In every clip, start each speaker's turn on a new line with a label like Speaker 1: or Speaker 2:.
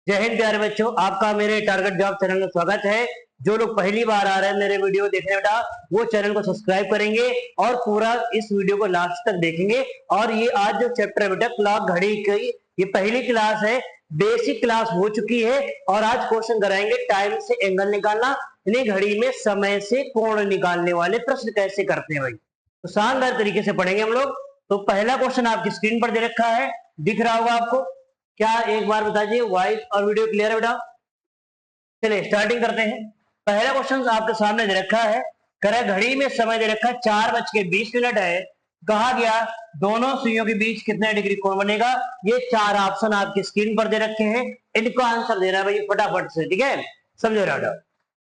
Speaker 1: जय हिंद प्यारे बच्चों, आपका मेरे टारगेट जॉब चैनल में स्वागत है। जो लोग पहली बार आ रहे हैं मेरे वीडियो देखने बेटा, वो चैनल को सब्सक्राइब करेंगे और पूरा इस वीडियो को लास्ट तक देखेंगे। और ये आज जो चैप्टर है बेटा क्लॉक घड़ी की, ये पहली क्लास है, बेसिक क्लास हो चुकी है। और आज क्वेश्चन कराएंगे टाइम से एंगल निकालना, यानी घड़ी में समय से कोण निकालने वाले प्रश्न कैसे करते हैं भाई। तो शानदार तरीके से पढ़ेंगे हम लोग। तो पहला क्वेश्चन आपकी स्क्रीन पर दे रखा है, दिख रहा होगा आपको क्या, एक बार बताइए। वॉइस और वीडियो क्लियर है बेटा? चलिए स्टार्टिंग करते हैं। पहला क्वेश्चन आपके सामने दे रखा है, करे घड़ी में समय दे रखा है 4:20 है। कहा गया दोनों सुइयों के बीच कितने डिग्री कोण बनेगा। ये चार ऑप्शन आपकी स्क्रीन पर दे रखे हैं, इनको आंसर देना है भाई फटाफट से, ठीक है? समझो बेटा,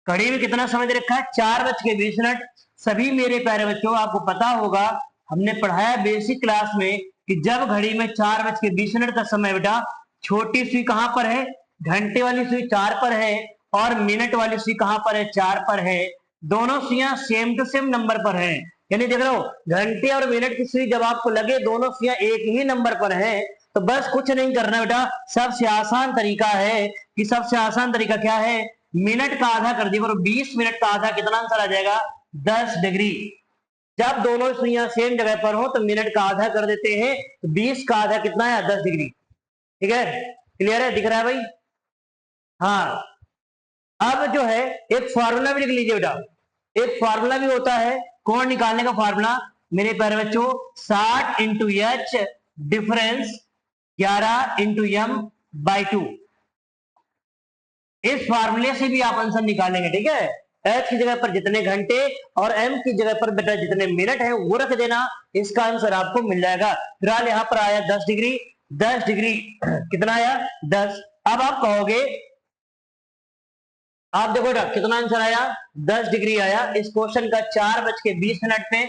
Speaker 1: घड़ी में कितना समय दे रखा है 4:20। सभी मेरे प्यारे बच्चों आपको पता होगा, हमने पढ़ाया बेसिक क्लास में कि जब घड़ी में 4:20 का समय बेटा, छोटी सुई कहां पर है, घंटे वाली सुई 4 पर है और मिनट वाली सुई कहां पर है, 4 पर है। दोनों सुइयां सेम टू सेम नंबर पर हैं, यानी देख लो घंटे और मिनट की सुई जब आपको लगे दोनों सुइयां एक ही नंबर पर है, तो बस कुछ नहीं करना बेटा, सबसे आसान तरीका है कि सबसे आसान तरीका क्या है, मिनट का आधा कर दिया करो। 20 मिनट का आधा कितना आंसर आ जाएगा, 10 डिग्री। जब दोनों सुइयां सेम जगह पर हो तो मिनट का आधा कर देते हैं, तो 20 का आधा कितना है, 10 डिग्री। ठीक है, क्लियर है, दिख रहा है भाई? हाँ, अब जो है एक फॉर्मूला भी लिख लीजिए बेटा। एक फॉर्मूला भी होता है कोण निकालने का फॉर्मूला मेरे प्यारे बच्चों, 60 into H difference 11 into M by 2। इस फार्मूले से भी आप आंसर निकालेंगे, ठीक है? एच की जगह पर जितने घंटे और एम की जगह पर बेटा जितने मिनट है वो रख देना, इसका आंसर आपको मिल जाएगा। फिलहाल यहाँ पर आया 10 डिग्री। 10 डिग्री कितना आया, 10। अब आप कहोगे, आप देखो बेटा कितना आंसर आया, 10 डिग्री आया इस क्वेश्चन का 4:20 पे।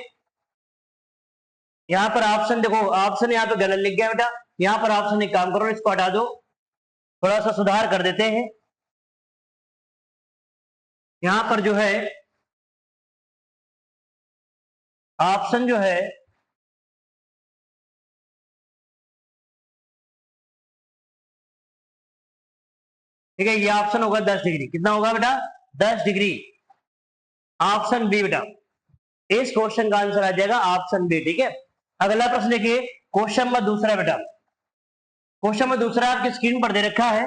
Speaker 1: यहाँ पर ऑप्शन देखो, ऑप्शन यहाँ पे गलत लिख गया बेटा। यहाँ पर ऑप्शन एक काम करो, इसको हटा दो, थोड़ा सा सुधार कर देते हैं। यहां पर जो है ऑप्शन जो है ठीक है, ये ऑप्शन होगा 10 डिग्री। कितना होगा बेटा, 10 डिग्री। ऑप्शन बी बेटा, इस क्वेश्चन का आंसर आ जाएगा ऑप्शन बी, ठीक है? अगला प्रश्न देखिए, क्वेश्चन नंबर दूसरा बेटा। क्वेश्चन नंबर दूसरा आपकी स्क्रीन पर दे रखा है,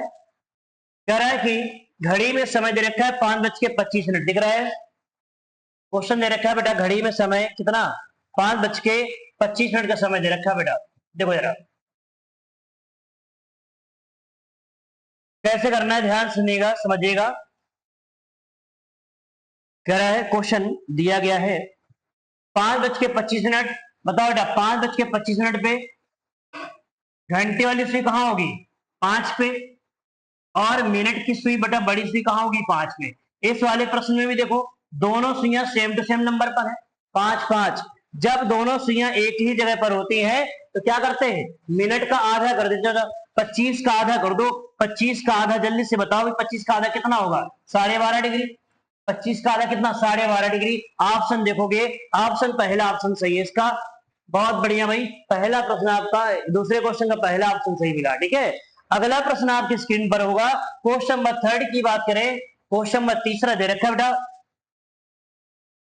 Speaker 1: कह रहा है कि घड़ी में समय दे रखा है 5:25, दिख रहा है? क्वेश्चन दे रखा है बेटा, घड़ी में समय कितना, 5:25 का समय दे रखा है बेटा। देखो जरा कैसे करना है, ध्यान सुनिएगा, समझिएगा। कह रहा है क्वेश्चन दिया गया है 5:25। बताओ बेटा 5:25 पे घंटे वाली सुई कहां होगी, 5 पे, और मिनट की सुई बेटा बड़ी सुई कहां होगी, 5 पे। इस वाले प्रश्न में भी देखो दोनों सुइयां सेम टू सेम नंबर पर है, 5 5। जब दोनों सुइयां एक ही जगह पर होती हैं तो क्या करते हैं, मिनट का आधा कर देते हैं। 25 का आधा कर दो, 25 का आधा जल्दी से बताओ, 25 का आधा कितना होगा, 12.5 डिग्री। 25 का आधा कितना, 12.5 डिग्री। ऑप्शन देखोगे, ऑप्शन पहला ऑप्शन सही है इसका, बहुत बढ़िया भाई। पहला प्रश्न आपका, दूसरे क्वेश्चन का पहला ऑप्शन सही मिला, ठीक है? अगला प्रश्न आपकी स्क्रीन पर होगा, क्वेश्चन नंबर 3 की बात करें, क्वेश्चन नंबर तीसरा दे रखा है बेटा।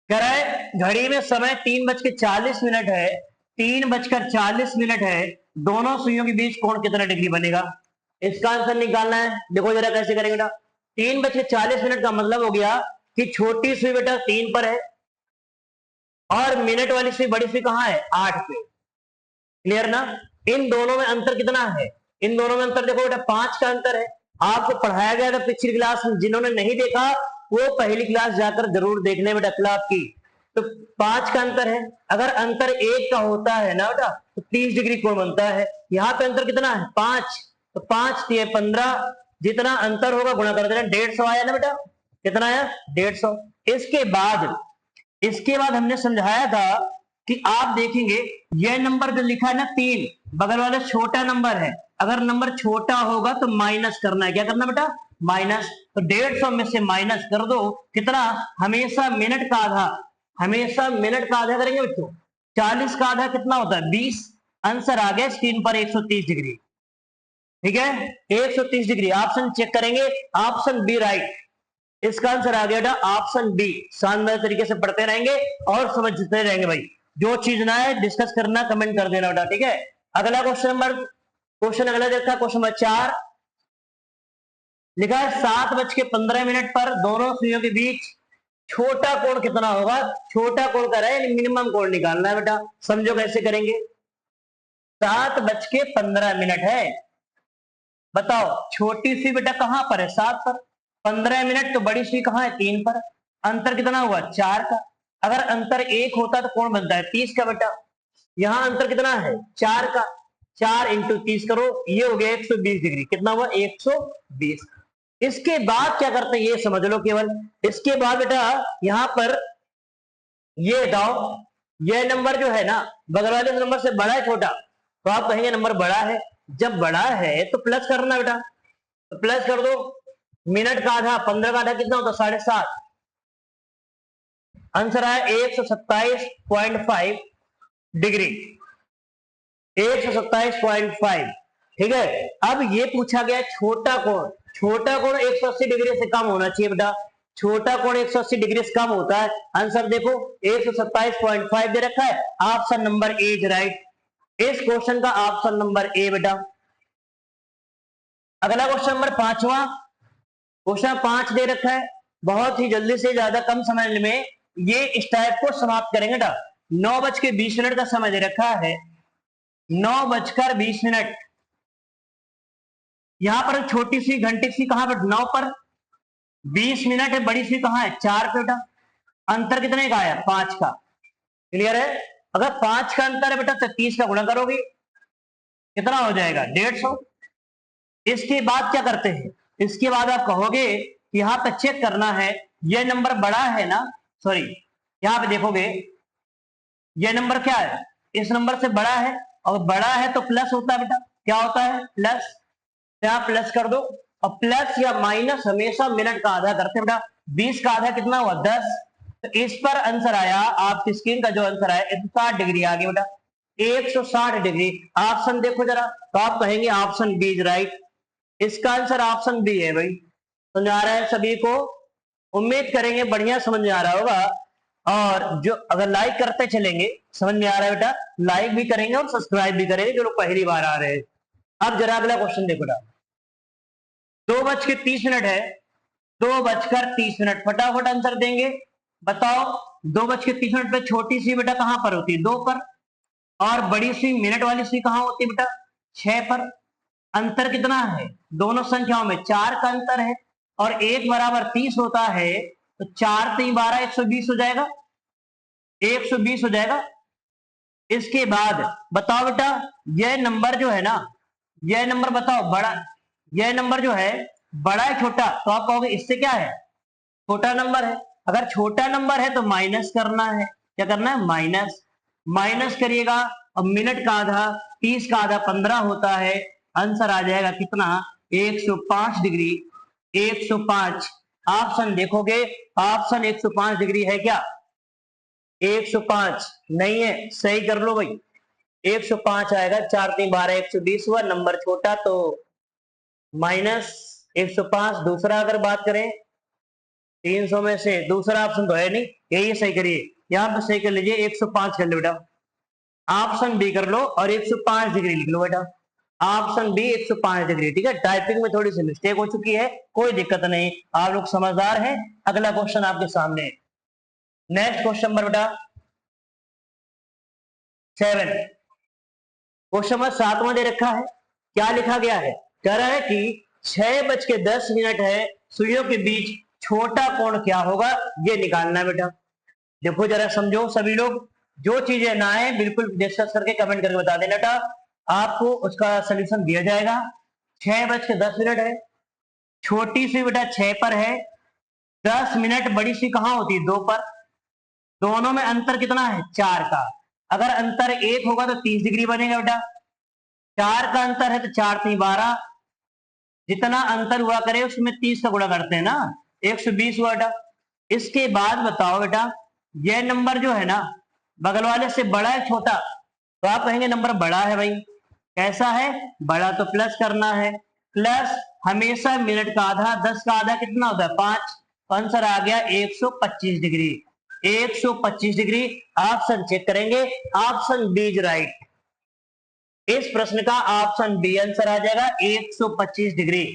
Speaker 1: कह रहा है घड़ी में समय 3:40 है, 3:40 है। दोनों सुइयों के बीच कोण कितना डिग्री बनेगा, इसका आंसर निकालना है। देखो जरा कैसे करेंगे बेटा, 3:40 का मतलब हो गया कि छोटी सुई बेटा 3 पर है और मिनट वाली सुई बड़ी सुई कहां है, 8 पे। क्लियर ना? इन दोनों में अंतर कितना है, इन दोनों में अंतर देखो बेटा 5 का अंतर है। आपको पढ़ाया गया था पिछली क्लास में, जिन्होंने नहीं देखा वो पहली क्लास जाकर जरूर देख ले बेटा क्लास की। तो 5 का अंतर है, अगर अंतर 1 का होता है ना बेटा तो 30 डिग्री कोण बनता है। यहाँ पे अंतर कितना है, 5, तो 5 3 15, जितना अंतर होगा गुणा कर देना, 150 आया ना बेटा, कितना आया, 150। इसके बाद हमने समझाया था कि आप देखेंगे यह नंबर जो लिखा है ना 3, बगल वाला छोटा नंबर है, अगर नंबर छोटा होगा तो माइनस करना है। क्या करना बेटा, माइनस। तो 150 में से माइनस कर दो, कितना, हमेशा मिनट का आधा, हमेशा मिनट का आधा करेंगे बच्चों। 40 का आधा कितना होता है, 20। आंसर आ गया स्क्रीन पर 130 डिग्री। ठीक है, 130 डिग्री। ऑप्शन चेक करेंगे, ऑप्शन बी राइट। इसका आंसर आ गया ऑप्शन बी। शानदार तरीके से पढ़ते रहेंगे और समझते रहेंगे भाई। जो चीज ना है डिस्कस करना, कमेंट कर देना बेटा, ठीक है। अगला क्वेश्चन अगला देखा, क्वेश्चन नंबर 4 लिखा है 7:15 पर दोनों सुइयों के बीच छोटा कोण कितना होगा। छोटा कोण कर रहा है, मिनिमम कोण निकालना है बेटा। समझो कैसे करेंगे। 7:15 है, बताओ छोटी सी बेटा कहां पर है, 7 पर। 15 मिनट तो बड़ी सी कहां है, 3 पर। अंतर कितना हुआ, 4 का। अगर अंतर 1 होता तो कोण बनता है 30 का बेटा। यहां अंतर कितना है, 4 का। 4 इंटू 30 करो, ये हो गया 120 डिग्री। कितना हुआ, 120। इसके बाद क्या करते हैं ये समझ लो केवल। इसके बाद बेटा यहां पर ये बताओ, ये नंबर जो है ना बगल वाले नंबर से बड़ा है छोटा, तो आप कहेंगे नंबर बड़ा है। जब बड़ा है तो प्लस करना बेटा, तो प्लस कर दो। मिनट का आधा, 15 का आधा कितना होता, 7.5। आंसर आया 127.5 डिग्री। 127.5, ठीक है। अब ये पूछा गया छोटा कोण। छोटा कोण 180 डिग्री से कम होना चाहिए बेटा। छोटा कोण 180 डिग्री से कम होता है। आंसर देखो 127.5 दे रखा है। Option number A is right. इस क्वेश्चन का ऑप्शन नंबर ए बेटा। अगला क्वेश्चन नंबर 5वां, क्वेश्चन 5 दे रखा है। बहुत ही जल्दी से, ज्यादा कम समय में ये इस टाइप को समाप्त करेंगे बेटा। 9:20 का समय दे रखा है, 9:20। यहां पर छोटी सी घंटी सी कहां पर, 9 पर। 20 मिनट है, बड़ी सी कहां है, 4 पे बेटा। अंतर कितने का आया, 5 का। क्लियर है। अगर 5 का अंतर है बेटा तो 30 का गुणा करोगे, कितना हो जाएगा, 150। इसके बाद क्या करते हैं, इसके बाद आप कहोगे यहां पर चेक करना है, ये नंबर बड़ा है ना, सॉरी यहां पे देखोगे ये नंबर क्या है, इस नंबर से बड़ा है। और बड़ा है तो प्लस होता है बेटा, क्या होता है, प्लस। यहां प्लस कर दो। और प्लस या माइनस हमेशा मिनट का आधा करते हैं बेटा। 20 का आधा कितना हुआ, 10। तो इस पर आंसर आया, आपकी स्क्रीन का जो आंसर आया 160 डिग्री आ गया बेटा। 160 डिग्री। ऑप्शन देखो जरा, तो आप कहेंगे ऑप्शन बी इज राइट। इसका आंसर ऑप्शन बी है भाई। समझ आ रहा है सभी को, उम्मीद करेंगे बढ़िया समझ में आ रहा होगा। और जो अगर लाइक करते चलेंगे, समझ में आ रहा है बेटा, लाइक भी करेंगे और सब्सक्राइब भी करेंगे जो लोग पहली बार आ रहे हैं। अब जरा अगला क्वेश्चन देखो बेटा। 2:30 है, 2:30, फटाफट आंसर देंगे। बताओ 2:30 पे छोटी सी बेटा कहां पर होती है, 2 पर। और बड़ी सी मिनट वाली सी कहां होती है बेटा, 6 पर। अंतर कितना है दोनों संख्याओं में, 4 का अंतर है। और 1 बराबर 30 होता है, तो 4 3 12 120 हो जाएगा, 120 हो जाएगा। इसके बाद बताओ बेटा, यह नंबर जो है ना, यह नंबर बताओ बड़ा, यह नंबर जो है बड़ा है छोटा, तो आप कहोगे इससे क्या है, छोटा नंबर है। अगर छोटा नंबर है तो माइनस करना है, क्या करना है, माइनस। माइनस करिएगा। अब मिनट का आधा 30 का आधा 15 होता है। आंसर आ जाएगा कितना, 105 डिग्री। 105। ऑप्शन देखोगे, ऑप्शन 105 डिग्री है क्या, 105 नहीं है, सही कर लो भाई। 105 आएगा, 4 3 12 120 हुआ, नंबर छोटा तो माइनस 105। दूसरा अगर बात करें 300 में से, दूसरा ऑप्शन तो है नहीं, यही सही करिए। यहां पे सही कर लीजिए, 105 कर लो बेटा। ऑप्शन बी कर लो और 105 डिग्री लिख लो बेटा। ऑप्शन बी 105 डिग्री, ठीक है। टाइपिंग में थोड़ी सी मिस्टेक हो चुकी है, कोई दिक्कत नहीं, आप लोग समझदार हैं। अगला क्वेश्चन आपके सामने, नेक्स्ट क्वेश्चन नंबर बेटा 7। क्वेश्चन नंबर 7वां दे रखा है। क्या लिखा गया है, कह रहा है कि 6:10 है, सुइयों के बीच छोटा कोण क्या होगा, ये निकालना है बेटा। देखो जरा समझो सभी लोग, जो चीजें ना आए बिल्कुल डिस्कस करके कमेंट करके बता देना बेटा, आपको उसका सोल्यूशन दिया जाएगा। 6:10 है, छोटी सी बेटा 6 पर है। 10 मिनट बड़ी सी कहां होती है, 2 पर। दोनों में अंतर कितना है, 4 का। अगर अंतर 1 होगा तो 30 डिग्री बनेगा बेटा। 4 का अंतर है तो 4 3 12, जितना अंतर हुआ करे उसमें 30 का गुणा करते हैं ना, 120 हुआ बेटा। इसके बाद बताओ बेटा, यह नंबर जो है ना बगल वाले से बड़ा है छोटा, तो आप कहेंगे नंबर बड़ा है भाई। कैसा है, बड़ा तो प्लस करना है, प्लस हमेशा मिनट का आधा, 10 का आधा कितना होता है 5, तो आंसर आ गया 125 डिग्री। 125 डिग्री ऑप्शन चेक करेंगे, ऑप्शन बी इज राइट। इस प्रश्न का ऑप्शन बी आंसर आ जाएगा 125 डिग्री।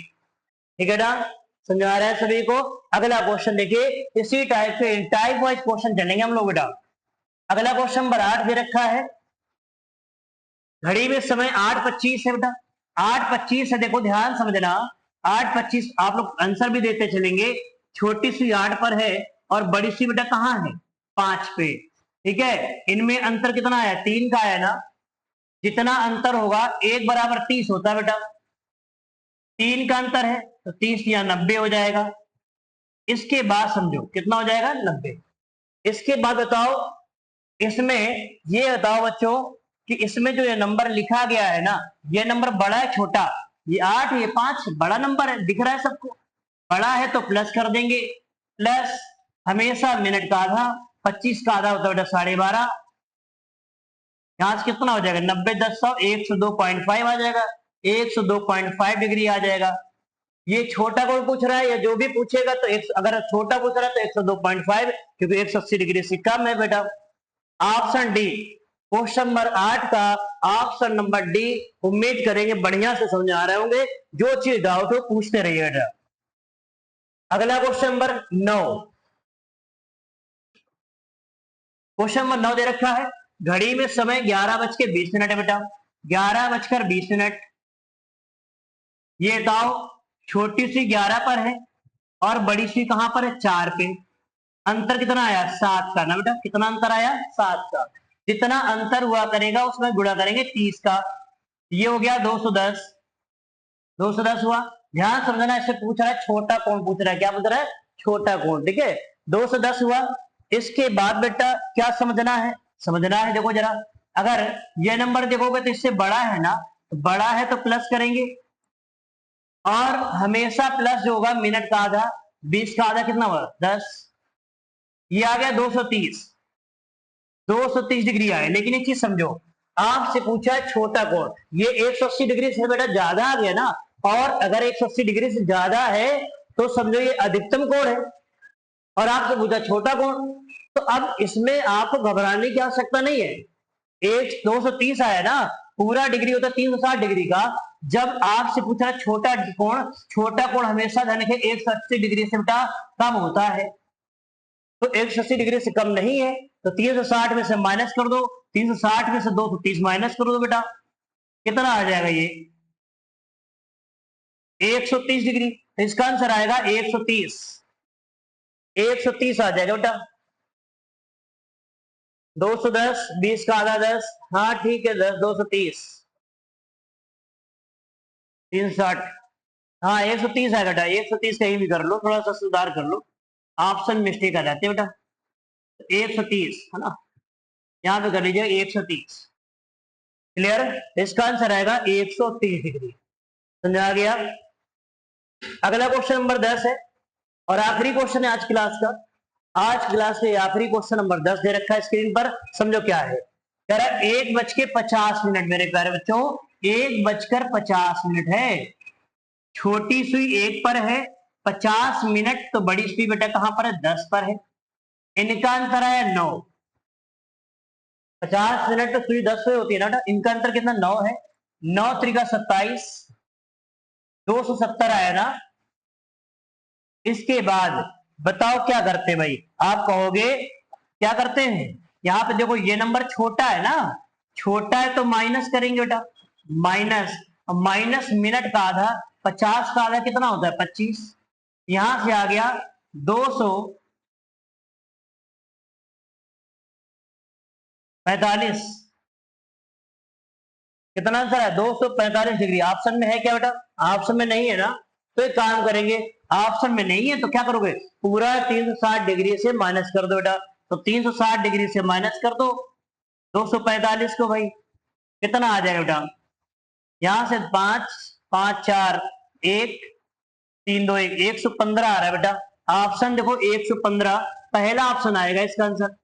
Speaker 1: ठीक है ना, समझा रहा है सभी को। अगला क्वेश्चन देखिए, इसी टाइप के टाइप वाइज क्वेश्चन चलेंगे हम लोग बेटा। अगला क्वेश्चन नंबर 8 दे रखा है, घड़ी में समय 8:25 है बेटा। 8:25 है, देखो ध्यान समझना। 8:25 आप लोग आंसर भी देते चलेंगे। छोटी सी 8 पर है और बड़ी सी बेटा कहाँ है 5 पे। ठीक है, इनमें अंतर कितना आया 3 का आया ना। जितना अंतर होगा 1 बराबर 30 होता है बेटा। 3 का अंतर है तो 30 या 90 हो जाएगा। इसके बाद समझो कितना हो जाएगा 90। इसके बाद बताओ, इसमें ये बताओ बच्चों कि इसमें जो ये नंबर लिखा गया है ना, ये नंबर बड़ा है छोटा, ये 8 ये 5 बड़ा नंबर है, दिख रहा है सबको। बड़ा है तो प्लस कर देंगे, प्लस हमेशा मिनट का आधा, 25 का आधा होता है बेटा 12.5। यहां से कितना हो जाएगा 90 10 100 102.5 आ जाएगा, 102.5 डिग्री आ जाएगा। ये छोटा कौन पूछ रहा है या जो भी पूछेगा तो अगर छोटा पूछ रहा है तो 102.5, क्योंकि 180 डिग्री से कम है बेटा। ऑप्शन डी क्वेश्चन नंबर 8 का ऑप्शन नंबर डी। उम्मीद करेंगे बढ़िया से समझ आ रहे होंगे, जो चीज डाउट हो पूछते रहिए बेटा। अगला क्वेश्चन नंबर 9, क्वेश्चन नंबर 9 दे रखा है, घड़ी में समय 11:20 है बेटा। 11:20। ये बताओ छोटी सी 11 पर है और बड़ी सी कहां पर है 4 पे। अंतर कितना आया 7 का ना बेटा। कितना अंतर आया 7 का। जितना अंतर हुआ करेगा उसमें गुणा करेंगे 30 का। ये हो गया 210। 210 हुआ। ध्यान समझना, इससे पूछ रहा है छोटा कौन पूछ रहा है, क्या पूछ रहा है छोटा कौन। ठीक है, 210 हुआ। इसके बाद बेटा क्या समझना है, समझना है देखो जरा, अगर ये नंबर देखोगे तो इससे बड़ा है ना, तो बड़ा है तो प्लस करेंगे, और हमेशा प्लस जो होगा मिनट का आधा, 20 का आधा कितना होगा 10। ये आ गया 230। 230 डिग्री आए, लेकिन एक चीज समझो, आपसे पूछा है छोटा कोण, ये 180 डिग्री से बेटा ज्यादा आ गया ना, और अगर 180 डिग्री से ज्यादा है तो समझो ये अधिकतम कोण है, और आपसे पूछा छोटा कोण, तो अब इसमें आपको घबराने की आवश्यकता नहीं है। एक 230 आया ना, पूरा डिग्री होता है 360 डिग्री का। जब आपसे पूछा छोटा कोण, छोटा कोण हमेशा ध्यान रखें 180 डिग्री से बेटा कम होता है, तो 180 डिग्री से कम नहीं है, तो 360 में से माइनस कर दो, 360 में से 230 माइनस कर दो बेटा, कितना आ जाएगा ये 130 डिग्री। तो इसका आंसर आएगा 130। 130 आ जाएगा बेटा। 210, 20 का आधा 10, हाँ ठीक है 10, 230, 360, हाँ 130 आएगा बेटा। 130 कहीं भी कर लो, थोड़ा सा सुधार कर लो, ऑप्शन मिस्टेक आ जाती है बेटा। 130 है ना, यहां पे कर लीजिए 130। क्लियर, इसका आंसर आएगा 130 डिग्री। समझा गया। अगला क्वेश्चन नंबर 10 है और आखिरी क्वेश्चन है आज क्लास का। आज क्लास के आखिरी क्वेश्चन नंबर 10 दे रखा है स्क्रीन पर, समझो क्या है। कह रहा है 1:50 मेरे प्यारे बच्चों, 1:50 है। छोटी सुई 1 पर है, 50 मिनट तो बड़ी सुई बेटा कहां पर है 10 पर है। इनका अंतर है 9। 50 मिनट तो सुई 10 पे होती है ना, इनका अंतर कितना 9 है। 9 त्रिका 27, 270 आया ना। इसके बाद बताओ क्या करते हैं भाई, आप कहोगे क्या करते हैं। यहां पे देखो ये नंबर छोटा है ना, छोटा है तो माइनस करेंगे बेटा, माइनस, माइनस मिनट का आधा, 50 का आधा कितना होता है 25। यहां से आ गया 245। कितना आंसर है 245 डिग्री। ऑप्शन में है क्या बेटा, ऑप्शन में नहीं है ना, तो एक काम करेंगे, ऑप्शन में नहीं है तो क्या करोगे, पूरा 360 डिग्री से माइनस कर दो बेटा। तो 360 डिग्री से माइनस कर दो 245 को भाई, कितना आ जाएगा बेटा, यहां से 5 5 4 1 3 2 1, 115 आ रहा है बेटा। ऑप्शन देखो 115 पहला ऑप्शन आएगा इसका आंसर।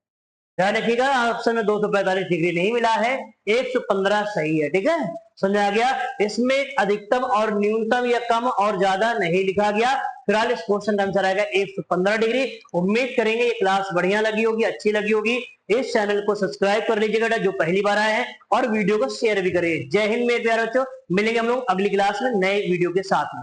Speaker 1: ध्यान रखिएगा, ऑप्शन में 245 डिग्री नहीं मिला है, 115 सही है। ठीक है, समझ आ गया। इसमें अधिकतम और न्यूनतम या कम और ज्यादा नहीं लिखा गया। फिलहाल इस क्वेश्चन का आंसर आएगा 115 डिग्री। उम्मीद करेंगे ये क्लास बढ़िया लगी होगी, अच्छी लगी होगी। इस चैनल को सब्सक्राइब कर लीजिएगा जो पहली बार आए हैं, और वीडियो को शेयर भी करिए। जय हिंद मेरे प्यारे बच्चों, मिलेंगे हम लोग अगली क्लास में नए वीडियो के साथ में।